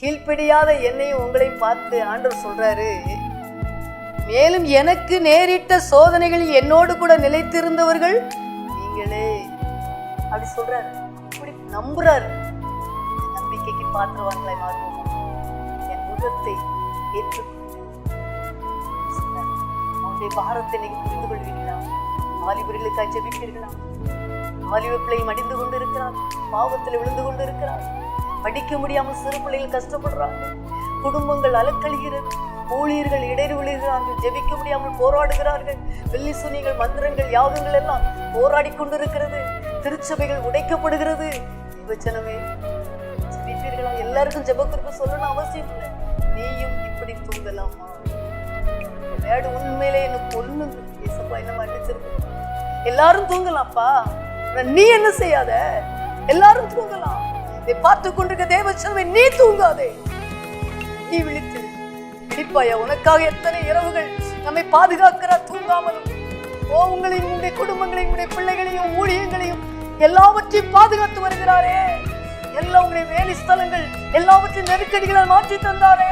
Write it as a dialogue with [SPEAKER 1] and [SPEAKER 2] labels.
[SPEAKER 1] கீழ்ப்படியாத என்னையும் உங்களையும் பார்த்து ஆண்டவர் சொல்றாரு, மேலும் எனக்கு நேரிட்ட சோதனைகளில் என்னோடு கூட நிலைத்திருந்தவர்கள் நீங்களே. அப்படி சொல்றாரு, இப்படி நம்புறாரு. நம்பிக்கைக்கு பாத்திரவான்களாய் மாறுவோம். என் முகத்தை ஏற்றுக்கொண்டு அவனுடைய பாரத்தை நீங்க புரிந்து கொள்வீர்களா? வாலிபர்களுக்காக ஜெபிப்பீர்களா? வாலிப பிள்ளையை மடிந்து கொண்டு இருக்கிறார், பாவத்தில் விழுந்து கொண்டு இருக்கிறார், படிக்க முடியாமல் சிறு பிள்ளைகள் கஷ்டப்படுறாங்க, குடும்பங்கள் அலக்கழிகிறது, ஊழியர்கள் இடறி விழுகிறார்கள், ஜெபிக்க முடியாமல் போராடுகிறார்கள், வெள்ளி சுனிகள் மந்திரங்கள் யாகங்கள் எல்லாம் போராடி கொண்டிருக்கிறது, திருச்சபைகள் உடைக்கப்படுகிறது. ஜெபச்சனமே ஜெபிப்பீர்களா? எல்லாருக்கும் ஜெபத்திற்கு சொல்லணும் அவசியம் இல்லை. நீயும் இப்படி தூங்கலாமா? வேடு உண்மையிலே எனக்கு ஒண்ணு ஏசப்பா என்ன மன்னிச்சிருக்கு. எல்லாரும் தூங்கலாம்ப்பா, நீ என்ன செய்யாத, எல்லாரும் தூங்கலாம். இதை பார்த்து கொண்டிருக்க தேவச்சனமே, நீ தூங்காதே, நீ விழித்து பிடிப்பாயா? உனக்காக எத்தனை இரவுகள் நம்மை பாதுகாக்கிறார் தூங்காமலும். உங்களையும் உங்களுடைய குடும்பங்களையும் உங்களுடைய பிள்ளைகளையும் ஊழியங்களையும் எல்லாவற்றையும் பாதுகாத்து வருகிறாரே. எல்லா உங்களுடைய வேலை ஸ்தலங்கள் எல்லாவற்றையும் நெருக்கடிகளால் மாற்றி தந்தாரே.